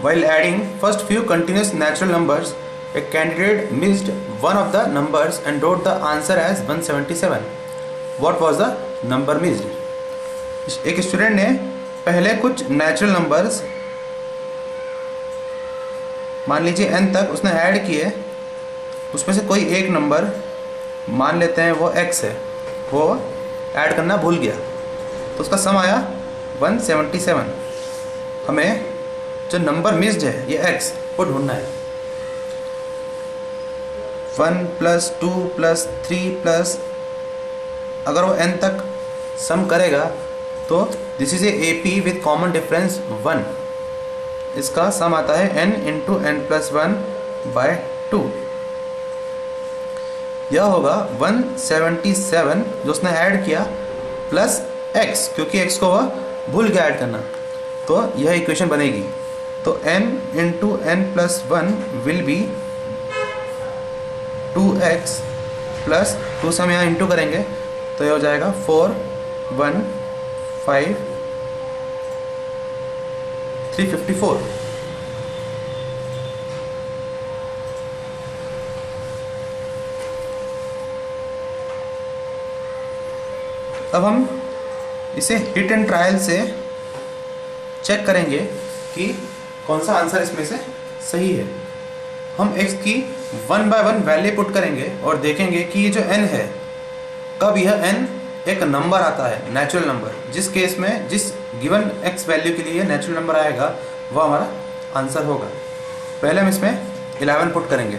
While adding first few continuous natural numbers, a candidate missed one of the numbers and wrote the answer as 177. What was the number missed? एक student ने पहले कुछ natural numbers मान लीजिए n तक उसने add किए, उसमें से कोई एक नंबर मान लेते हैं वो x है, वो ऐड करना भूल गया तो उसका सम आया 177। हमें जो नंबर मिस्ड है ये x वो ढूंढना है। 1 + 2 + 3 प्लस अगर वो n तक सम करेगा तो this is a AP with common difference 1। इसका सम आता है n × n + 1/2। यह होगा 177 जो उसने ऐड किया प्लस x, क्योंकि x को वह भूल गया ऐड करना, तो यह इक्वेशन बनेगी। तो n × n + 1 will be 2x plus 2 से हम यहाँ इंटू करेंगे तो यह हो जाएगा 4 1 5 354। अब हम इसे हिट एंड ट्रायल से चेक करेंगे कि कौन सा आंसर इसमें से सही है। हम x की 1 by 1 वैल्यू पुट करेंगे और देखेंगे कि ये जो n है, कब यह n एक नंबर आता है, नेचुरल नंबर। जिस केस में जिस गिवन x वैल्यू के लिए नेचुरल नंबर आएगा वह हमारा आंसर होगा। पहले हम इसमें 11 पुट करेंगे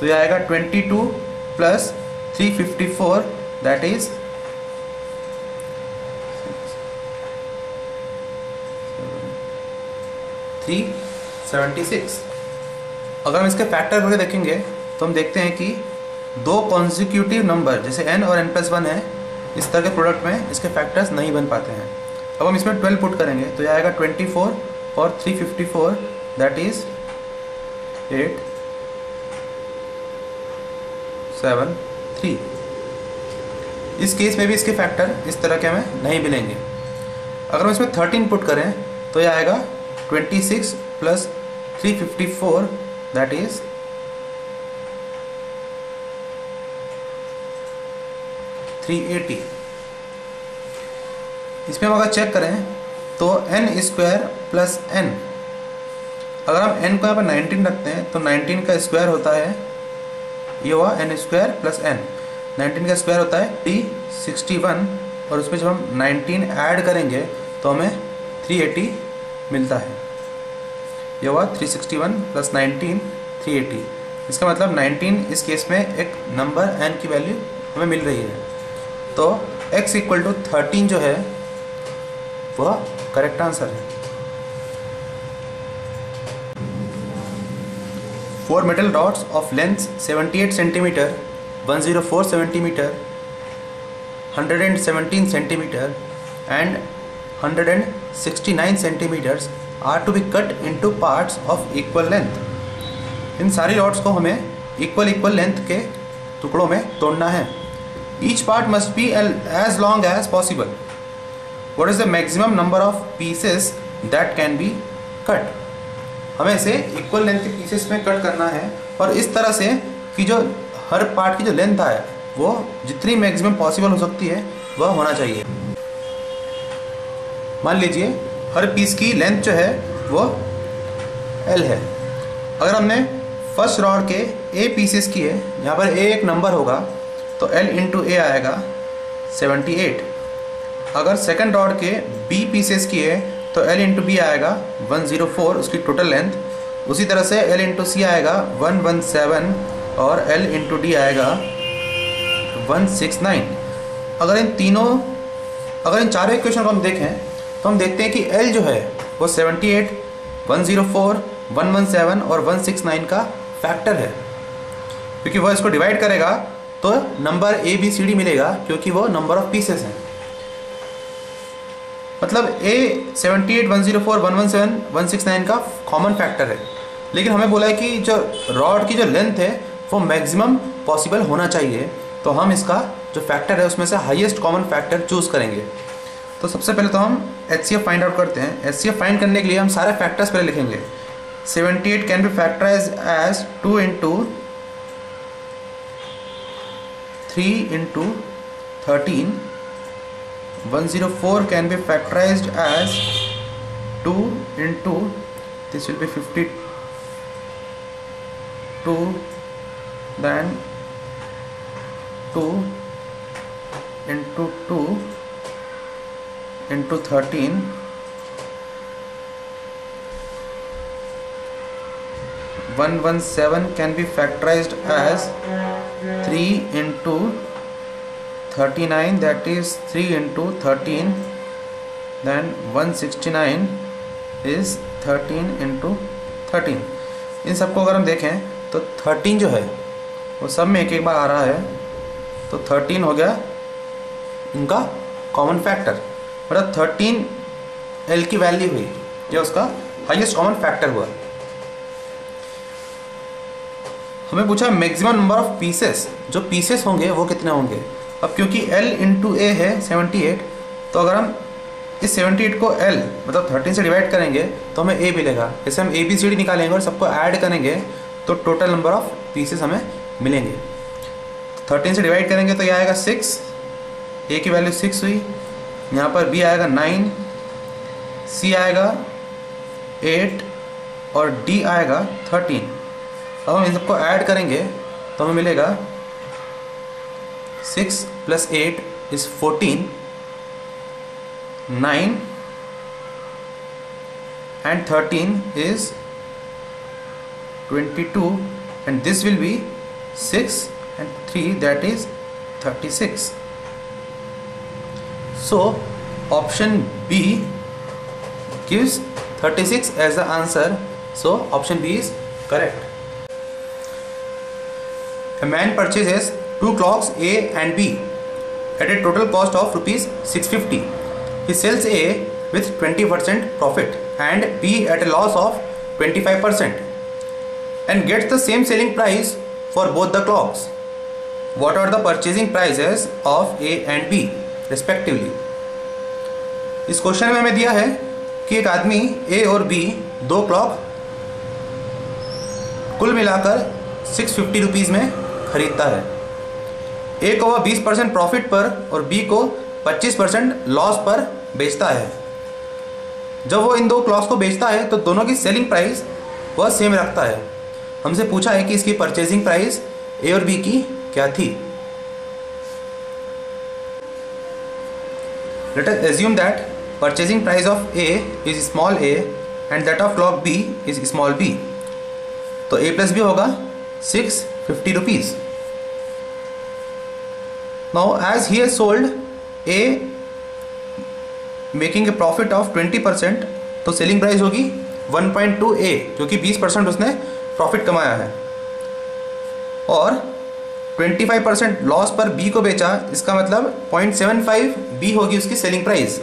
तो यह आएगा 22 + 354 दैट इज 376। अगर हम इसके फैक्टर करके देखेंगे तो हम देखते हैं कि दो कॉन्जिक्यूटिव नंबर जैसे n और n + 1 है, इस तरह के प्रोडक्ट में इसके फैक्टर्स नहीं बन पाते हैं। अब हम इसमें 12 पुट करेंगे तो यह आएगा 24 और 354 दैट इज 8 7 3। इस केस में भी इसके फैक्टर इस तरह के हमें नहीं मिलेंगे। अगर हम इसमें 13 पुट करें तो यह आएगा 26 + 354 दैट इज 380। इसमें हम अगर चेक करें तो n² + n, अगर हम n को यहाँ पर 19 रखते हैं तो 19 का स्क्वायर होता है, ये हुआ n² + n। 19 का स्क्वायर होता है 361 और उसमें जब हम 19 ऐड करेंगे तो हमें 380 मिलता है। यह हुआ 361 + 19 380। इसका मतलब 19 इस केस में एक नंबर n की वैल्यू हमें मिल रही है। तो x = 13 जो है वह करेक्ट आंसर है। 4 metal rods of length 78 cm, 104 cm, 117 cm and 169 cm are to be cut into parts of equal length। इन सारी रॉड्स को हमें इक्वल लेंथ के टुकड़ों में तोड़ना है। Each part must be as long as possible. What is the maximum number of pieces that can be cut? हमें इसे इक्वल लेंथ के पीसेस में कट करना है और इस तरह से कि जो हर पार्ट की जो लेंथ है वो जितनी मैक्सिमम पॉसिबल हो सकती है वह होना चाहिए। मान लीजिए हर पीस की लेंथ जो है वो L है। अगर हमने फर्स्ट रॉड के A पीसेस किए, यहाँ पर A एक नंबर होगा तो L × A आएगा 78। अगर सेकंड रॉड के B पीसेस किए तो L × B आएगा 104 उसकी टोटल लेंथ। उसी तरह से L × C आएगा 117 और L × D आएगा 169। अगर इन चारों इक्वेशन को हम देखें तो हम देखते हैं कि L जो है वो 78, 104, 117 और 169 का फैक्टर है, क्योंकि वह इसको डिवाइड करेगा तो नंबर ABCD मिलेगा, क्योंकि वो नंबर ऑफ पीसेस हैं। मतलब A 78, 104, 117, 169 का कॉमन फैक्टर है, लेकिन हमें बोला है कि जो रॉड की जो लेंथ है वो मैक्सिमम पॉसिबल होना चाहिए। तो हम इसका जो फैक्टर है उसमें से हाईएस्ट कॉमन फैक्टर चूज़ करेंगे। तो सबसे पहले तो हम HCF फाइंड आउट करते हैं। HCF फाइंड करने के लिए हम सारे फैक्टर्स पहले लिखेंगे। 78 can be factorized as 2 into 3 into 13. 104 can be factorized as 2 into, this will be 52, then 2 into 2 into 13. 117 can be factorized as 3 into 39, that is 3 into 13. Then 169 is 13 into 13. इन सबको अगर हम देखें तो 13 जो है वो सब में एक एक बार आ रहा है, तो 13 हो गया इनका कॉमन फैक्टर। मतलब 13 L की वैल्यू हुई, यह उसका हाईएस्ट कॉमन फैक्टर हुआ। हमें पूछा मैक्सिमम नंबर ऑफ पीसेस, जो पीसेस होंगे वो कितने होंगे। अब क्योंकि L इंटू ए है 78, तो अगर हम इस 78 को L मतलब 13 से डिवाइड करेंगे तो हमें A मिलेगा। जैसे हम ABCD निकालेंगे और सबको ऐड करेंगे तो टोटल नंबर ऑफ पीसेस हमें मिलेंगे। 13 से डिवाइड करेंगे तो यह आएगा 6, A की वैल्यू 6 हुई, यहाँ पर B आएगा 9, C आएगा 8 और D आएगा 13। अब हम इन सबको ऐड करेंगे तो हमें मिलेगा 6 + 8 is 14, 9 and 13 is 22, and this will be 6 and 3, that is 36. So option B gives 36 as the answer, so option B is correct. A man purchases 2 clocks A and B at a total cost of rupees 650. He sells A with 20% profit and B at a loss of 25% and gets the same selling price for both the clocks. What are the purchasing prices of A and B respectively? इस question में हमें दिया है कि एक आदमी A और B दो क्लॉक कुल मिलाकर 650 रुपीज़ में खरीदता है। A को वह 20% प्रॉफिट पर और B को 25% लॉस पर बेचता है। जब वो इन दो क्लॉक्स को बेचता है तो दोनों की सेलिंग प्राइस वह सेम रखता है। हमसे पूछा है कि इसकी परचेजिंग प्राइस A और B की क्या थी। Let us assume that purchasing price of A is small a and that of clock B is small b. तो A plus B होगा 650 rupees. Now as he has sold A making a profit of 20%, तो selling price होगी 1.2 A, जो कि 20% उसने profit कमाया है, और 25% लॉस पर B को बेचा, इसका मतलब 0.75 B होगी उसकी सेलिंग प्राइस।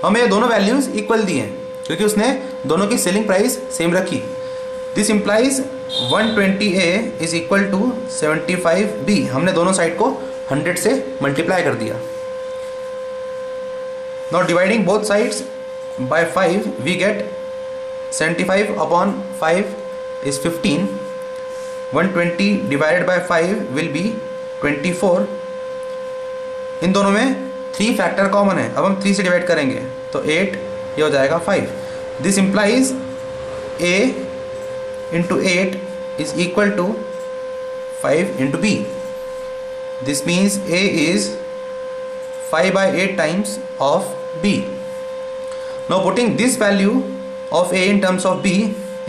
हमें ये दोनों वैल्यूज़ इक्वल दी हैं क्योंकि उसने दोनों की सेलिंग प्राइस सेम रखी। This implies 120A is equal to 75B। हमने दोनों साइड को 100 से मल्टीप्लाई कर दिया। Now dividing both sides by 5 we get 75/5 is 15. 120 divided by 5 will be 24. इन दोनों में 3 फैक्टर कॉमन है। अब हम 3 से डिवाइड करेंगे तो 8, ये हो जाएगा 5. This implies A into 8 is equal to 5 into B. This means A is 5/8 times of B. Now putting this value of A in terms of B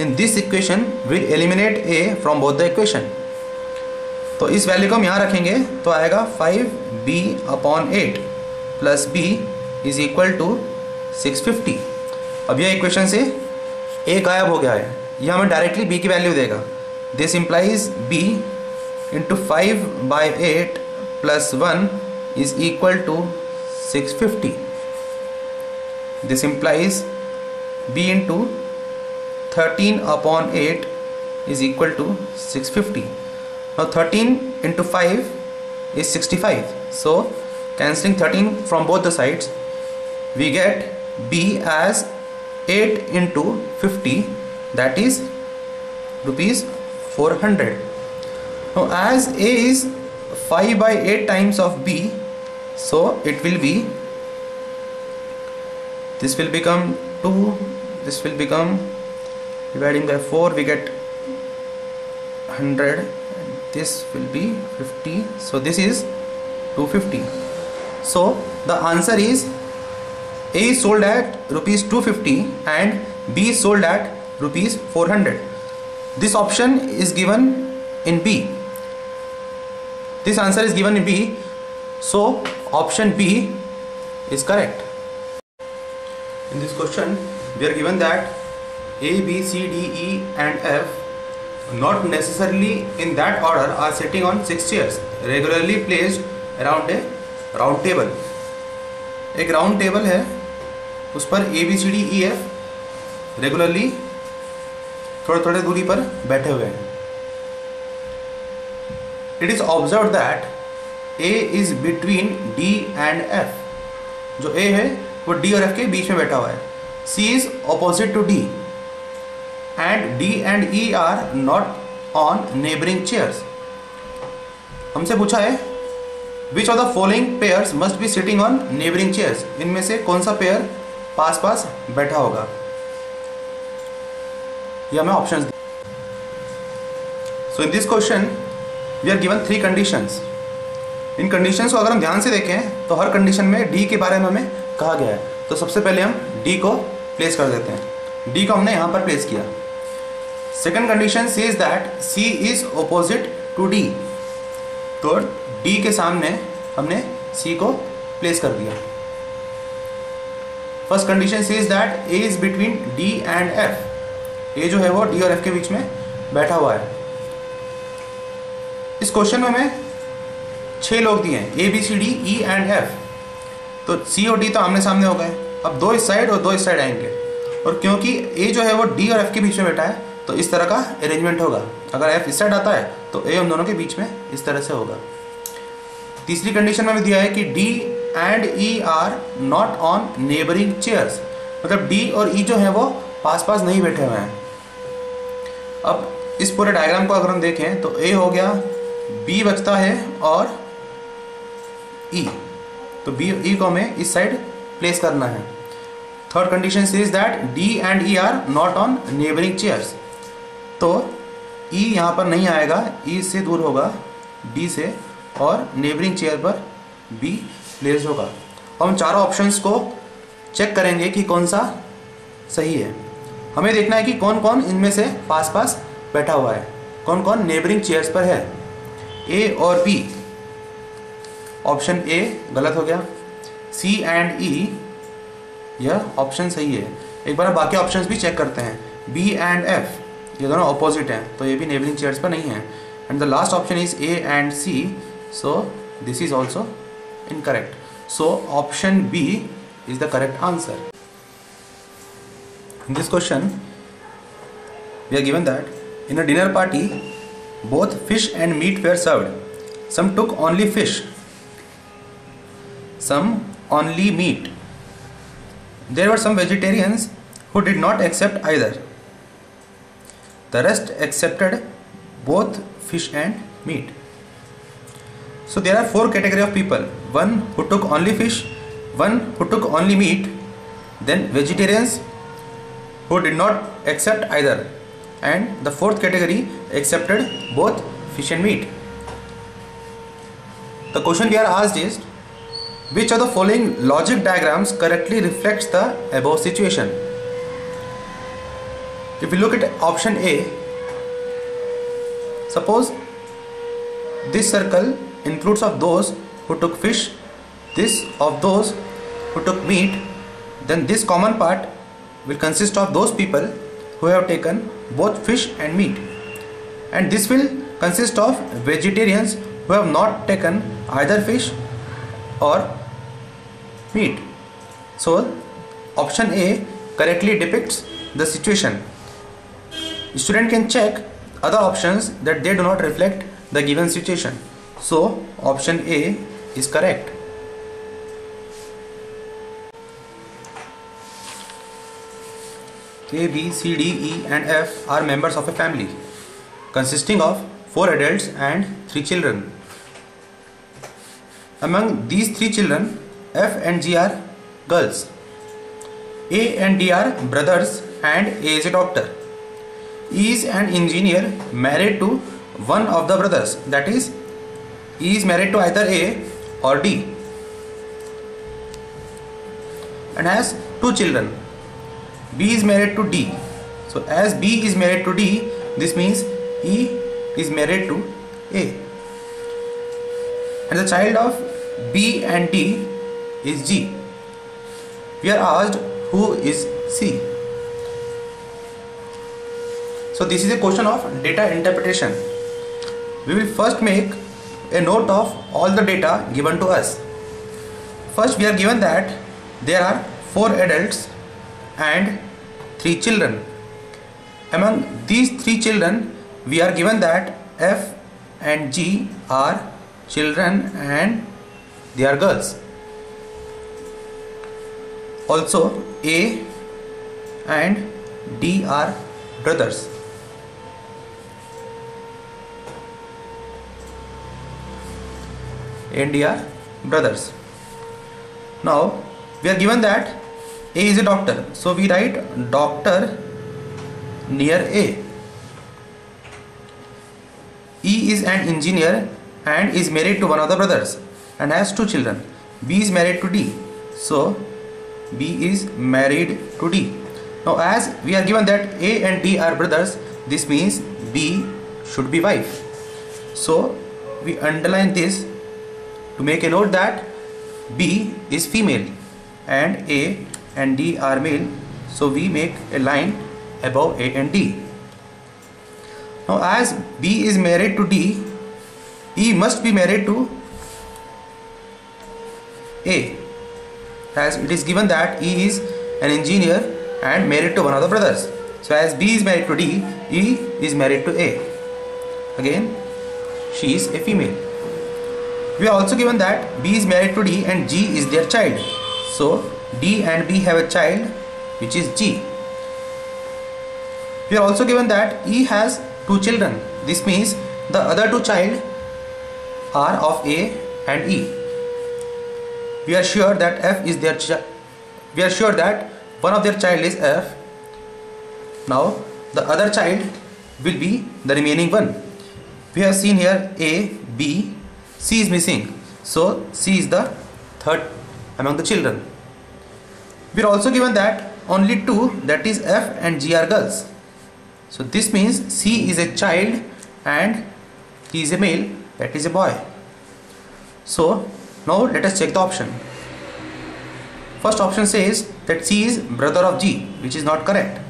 in this equation will eliminate A from both the equation. तो इस value को हम यहाँ रखेंगे तो आएगा 5B/8 plus B is equal to 650. अब यह इक्वेशन से A गायब हो गया है, यह हमें डायरेक्टली B की वैल्यू देगा. This implies B into 5/8 plus 1 is equal to 650. This implies B into 13/8 is equal to 650. Now 13 into 5 is 65. So cancelling 13 from both the sides, we get B as 8 into 50, that is rupees 400. Now as A is 5 by 8 times of B, so it will be, this will become 2, this will become, dividing by 4 we get 100, this will be 50, so this is 250. So the answer is A is sold at rupees 250 and B is sold at rupees 400. This option is given in B. This answer is given in B, so option B is correct. In this question we are given that A, B, C, D, E and F, not necessarily in that order, are sitting on 6 chairs regularly placed around a round table. एक round table है, उस पर A, B, C, D, E, F regularly थोड़े थोड़े दूरी पर बैठे हुए हैं. It is observed that A is between D and F. जो A है वो D और F के बीच में बैठा हुआ है. C is opposite to D and D and E are not on neighboring chairs. हमसे पूछा है Which of the following pairs must be sitting on neighboring chairs? इनमें से कौन सा पेयर पास पास बैठा होगा? ये हमें ऑप्शंस दिए. So in this question we are given 3 conditions. In conditions को अगर हम ध्यान से देखें तो हर कंडीशन में D के बारे में हमें कहा गया है. तो सबसे पहले हम D को प्लेस कर देते हैं. D को हमने यहाँ पर प्लेस किया. Second condition says that C is opposite to D. तो D के सामने हमने C को प्लेस कर दिया. First condition says that A is between D and F. A जो है वो D और F के बीच में बैठा हुआ है. इस क्वेश्चन में हमें 6 लोग दिए हैं, A, B, C, D, E and F. तो C और D तो आमने सामने हो गए. अब 2 इस साइड और 2 इस साइड आएंगे, और क्योंकि A जो है वो D और F के बीच में बैठा है तो इस तरह का अरेंजमेंट होगा. अगर F इस साइड आता है तो A उन दोनों के बीच में इस तरह से होगा. तीसरी कंडीशन में हमें दिया है कि D and E are not on neighboring chairs. मतलब D और E जो है वो पास पास नहीं बैठे हुए हैं. अब इस पूरे डायग्राम को अगर हम देखें तो A हो गया, B बचता है और E. तो B E को हमें इस साइड प्लेस करना है. Third condition says that D and E are not on neighboring chairs. तो E यहाँ पर नहीं आएगा, E से दूर होगा D से, और नेबरिंग चेयर पर B प्लेस होगा. हम चारों ऑप्शंस को चेक करेंगे कि कौन सा सही है. हमें देखना है कि कौन कौन इनमें से पास पास बैठा हुआ है, कौन कौन नेबरिंग चेयर्स पर है. A और B, ऑप्शन A गलत हो गया. C एंड E, यह ऑप्शन सही है. एक बार बाकी ऑप्शंस भी चेक करते हैं. B एंड F, ये दोनों ऑपोजिट हैं तो ये भी नेबरिंग चेयर्स पर नहीं है. And the last option is A and C, so this is also incorrect. So option B is the correct answer. In this question we are given that in a dinner party both fish and meat were served. Some took only fish, some only meat. There were some vegetarians who did not accept either. The rest accepted both fish and meat. So there are 4 categories of people. One who took only fish, one who took only meat, then vegetarians who did not accept either, and the 4th category accepted both fish and meat. The question we are asked is, which of the following logic diagrams correctly reflects the above situation? If we look at option A, suppose this circle includes of those who took fish, this of those who took meat, then this common part will consist of those people who have taken both fish and meat, and this will consist of vegetarians who have not taken either fish or meat. So option A correctly depicts the situation. Student can check other options that they do not reflect the given situation. So option A is correct. A, B, C, D, E and F are members of a family consisting of 4 adults and 3 children. Among these 3 children, F and G are girls. A and D are brothers and A is a doctor. E is an engineer married to one of the brothers, that is, E is married to either A or D and has 2 children. B is married to D. So as B is married to D, this means E is married to A. And the child of B and D is G. We are asked who is C. So this is a question of data interpretation. We will first make a note of all the data given to us. First, we are given that there are 4 adults and 3 children. Among these 3 children, we are given that F and G are children and they are girls. Also, A and D are brothers. A and D are brothers. Now, we are given that A is a doctor. So, we write doctor near A. E is an engineer and is married to one of the brothers and has 2 children. B is married to D. So, B is married to D. Now, as we are given that A and D are brothers, this means B should be wife. So, we underline this to make a note that B is female and A and D are male. So, we make a line above A and D. Now, as B is married to D, E must be married to A, as it is given that E is an engineer and married to one of the brothers. So, as B is married to D, E is married to A. Again, she is a female. We are also given that B is married to D and G is their child. So, D and B have a child which is G. We are also given that E has 2 children. This means the other 2 child are of A and E. We are sure that F is their child. We are sure that one of their child is F. Now the other child will be the remaining one. We have seen here A, B, C is missing. So C is the third among the children. We are also given that only 2, that is F and G, are girls. So this means C is a child and he is a male, that is a boy. So now let us check the option. First option says that C is brother of G, which is not correct.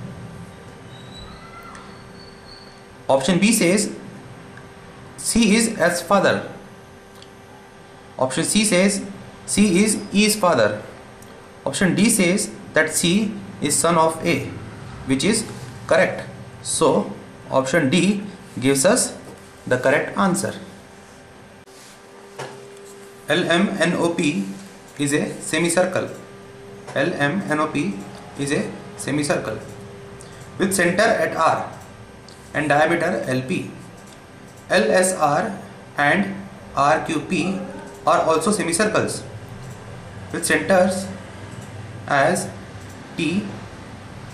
Option B says C is F's father. Option C says C is E's father. Option D says that C is son of A, which is correct. So option D gives us the correct answer. LMNOP is a semicircle. LMNOP is a semicircle with center at R and diameter LP. LSR and RQP are also semicircles with centers as T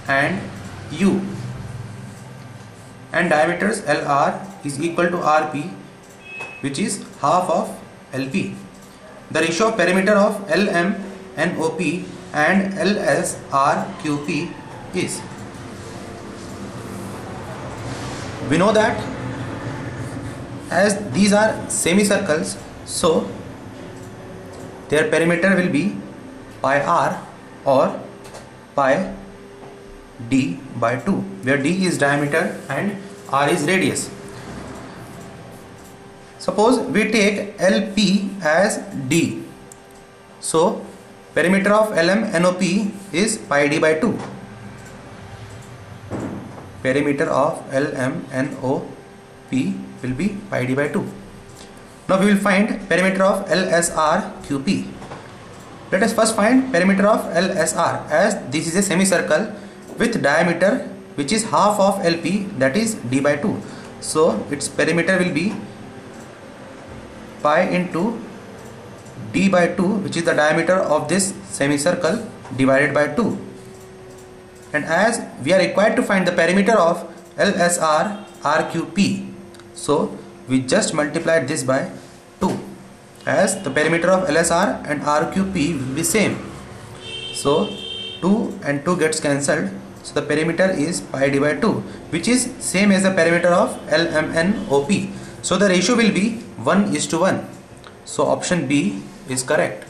and U, and diameters LR is equal to RP, which is half of LP. The ratio of perimeter of LMNOP and LSRQP is, we know that as these are semicircles, so their perimeter will be pi r or pi d by 2, where d is diameter and r is radius. Suppose we take LP as d, so perimeter of LMNOP is pi d by 2. Perimeter of LMNOP will be pi d by 2. Now we will find perimeter of LSRQP. Let us first find perimeter of LSR. As this is a semicircle, with diameter which is half of LP, that is d by 2. So its perimeter will be pi into d by 2, which is the diameter of this semicircle, divided by 2. And as we are required to find the perimeter of LSR RQP, so we just multiplied this by 2, as the perimeter of LSR and RQP will be same. So 2 and 2 gets cancelled, so the perimeter is pi d by 2, which is same as the perimeter of LMNOP. So the ratio will be 1:1. So option B is correct.